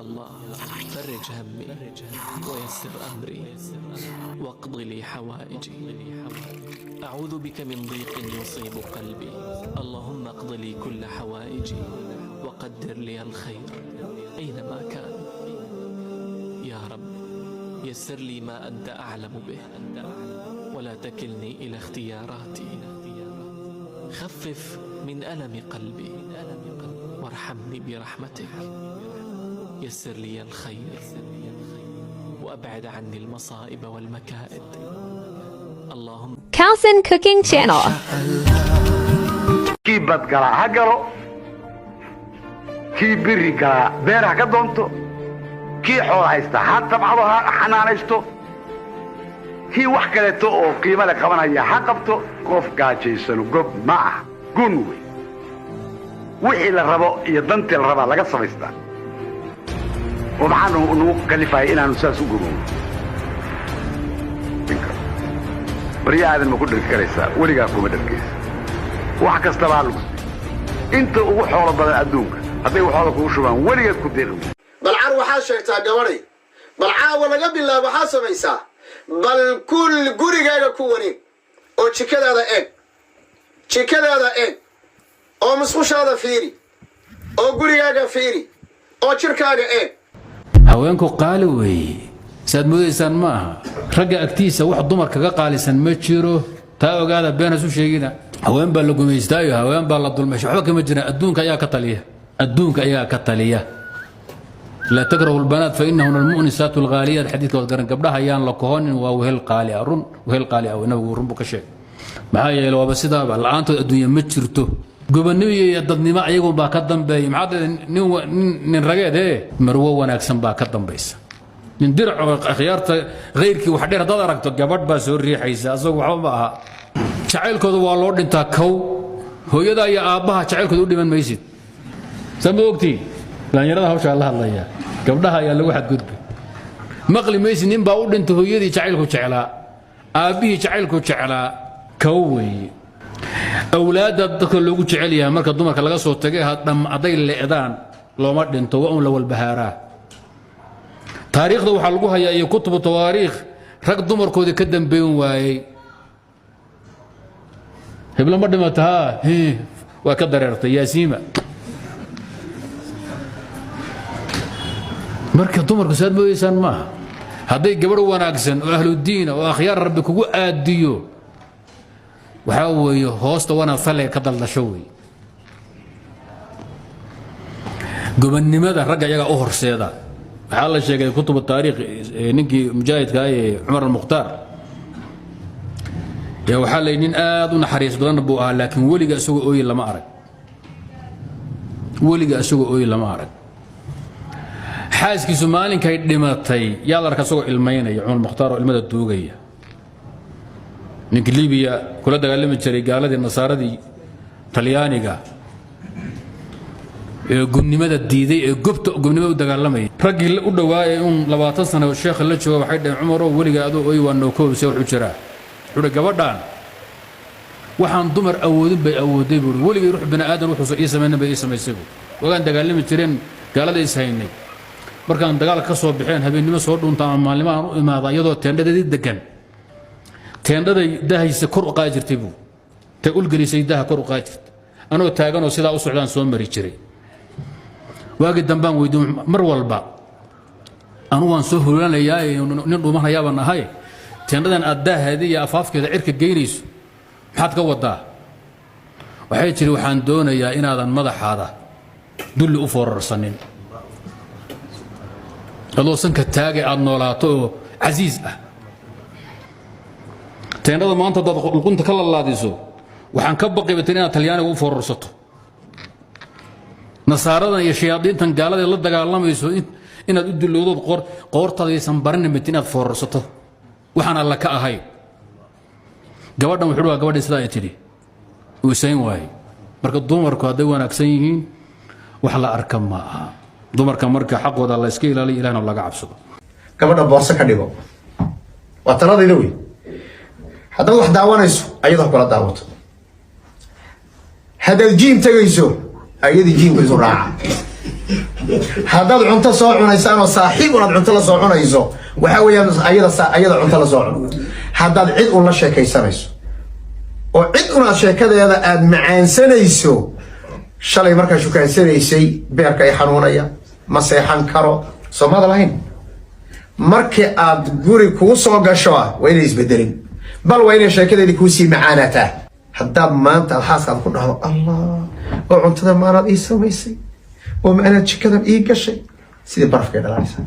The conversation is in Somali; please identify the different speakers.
Speaker 1: الله فرج همي ويسر أمري واقض لي حوائجي. أعوذ بك من ضيق يصيب قلبي، اللهم اقض لي كل حوائجي وقدر لي الخير أينما كان. يا رب يسر لي ما أنت أعلم به ولا تكلني إلى اختياراتي. خفف من ألم قلبي وارحمني برحمتك. يسر لي الخير وأبعد عني المصائب والمكائد. اللهم
Speaker 2: Kalson Cooking Channel.
Speaker 3: كي بدقرا هقرو كي بري قرا بيرها كدونتو كي حول هايستا حتى بعضها حنانيستو كي وحكلتو او قيمة لقبنا يا حقبتو قف قاجيسنو قب معه قنوي وحي للربو يدنتي الربا لقد صفيستا ومعانو انو كلفاي انا نساسو قنوي بريا هذا ما كنت الكريسة ولقى كومة الكيس وحكست بعلم انت وحول بدل ادونك هذي وحولك وشبان ولقى كنت يغم
Speaker 4: بل عار waxaa sheegtaa gabaray bal caawa laga bilaabo waxa samaysaa bal kul gurigaaga ku wareeg oo jikadaada eeg oo musqushaada fiiri oo gurigaaga fiiri oo jirkaaga eeg
Speaker 5: haweenku qaali weeye saad mudaysaan ma aha ragga agtiisa wax dumar kaga qaalisan ma jiro taa ogaada been isu sheegina haween baa la gumaystaayo haween baa la dulmeesho waxba kama jiraan adduunka ayaa ka taliya لا تكرهوا البنات فإنهن المؤنسات الغاليات حديث وذكرن قبلها يان لكهون وهل قالي أرون وهل قالي أو نبي ربك شيء معايا لو بس ده الآن الدنيا متشرته قبني يدني ما يقول باكدم بي معاد نرجع ده مروه وناكسن باكدم بيس ندرع خيارت غيرك وحدير ضررك جبرت بس الريح يسازو وحبها شعيل كذا والله أنت كو هو يدا يا أباها شعيل كذا ودي من ميسيد سموكتي dhalinyarada hawsha Allah hadlaya gabdhaha ayaa lagu xadgudbay maqli maysi nin baa u dhintay hooyadii jacaylku jeclaa aabihii jacaylku jeclaa kaway awlaada dadka loogu jecel yahay marka dumarka laga soo tagay haday leedaan looma dhinto waa la walbahaara taariikhda waxa lagu hayaa iyo kutubu tawaariikh rag dumarkooda ka dambeeyeen waayay hebla ma dhimataa waa ka dareertay yaasiima marka dumarku saad mooysan ma haday gabar wanaagsan oo ahlu diin oo akhyar rabbi kugu aadiyo waxa weeyo hoosta wana falay ka daldasho way gobannimada ragga iyaga u horseeda waxa la sheegay kutub taariikh ninkii mujaahidka ay Umar al-Mukhtar ya waxa leeynin aad u naxariis badan buu ahaa laakiin waliga isagu ooy lama arag xaaskiisu maalinkay dhimatay yaa la arkay isagoo ilmeynaya Umar Mukhtaar oo ilmada duugaya ninka Liibiya kula dagaalami jiray gaaladii nasaaradii Talyaaniga ee gubnimada diiday ee gubnimada u dagaalamay ragii u dhawaayay 20 sano oo sheekh la jooga waxay dhayn Umar oo waliga adoo ooy waa noo koobsay wuxuu jiraa wuxuu gabadhan waxaan dumar awoodin bay awooday buu waliga ruux bina aadan wuxuu ii sameeyay bay ii sameeyay wagaan dagaalami jireen gaalada is haynay markaan dagaal ka soo bixeen habeenimo soo dhuntaan maalimahan u imaada iyadoo teendhadii degan teendhaday dahaysa kor u qaajirtay buu ta ulgelisay daha kor u qaajirtay anoo taagan oo sidaa u socdaan soo mari jiray waagi dambaan weydiin mar walba anu waan soo hulanayaa nin dhuumanaya baan ahay teendhadan aad daahadii iyo afaafkeeda cirka geynayso maxaad ka wadaa waxay jiri waxaan doonayaa inaadan madaxaada dulli u foorarsanin adoo sanka taagay aad noolaato oo casiis ah teendhada maanta dad qulqunta kala laadiso waxaan ka baqaybtay inaad Talyaaniga u foorarsato nasaaradan iyo shayaadiintan gaalada la dagaalamayso inaad u dulowdo qoortaadaysan baran mid inaad foorarsato waxaan alla ka ahay gabadhan wuxuu waa gabadha sidaa ay tiri uu sayn waay marka dumarku haday wanaagsan yihiin wax la arka ma aha dumarka marka xaqooda la iska ilaaliyo ilaahna laga cabsado
Speaker 4: gabadha boorso ka dhigo waa taladayna wey haddaad wax daawanayso ayadoo kala daawato haddaad jiim tagayso ayadii jiimka isu raaca haddaad cunto soo cunaysaan oo saaxiib unaad cunto la soo cunayso waxa weeyaan ayada cunto la soo cuno haddaad cid un la sheekaysanayso oo cid unaad sheekadeeda aad macaansanayso shalay markaa shukaansanaysay beerka ay xanuunaya ma seexan karo soomada lahayn markii aad guri kuu soo gasho waa inay isbedelin bal waa inay sheekadeedii kuu sii macaanataa haddaad maanta aad xaaskaad ku dhahdo allah oo cuntada maanaad ii samaysay oo maanaad jikadan ii gashay sidii barafkay dhalanaysaa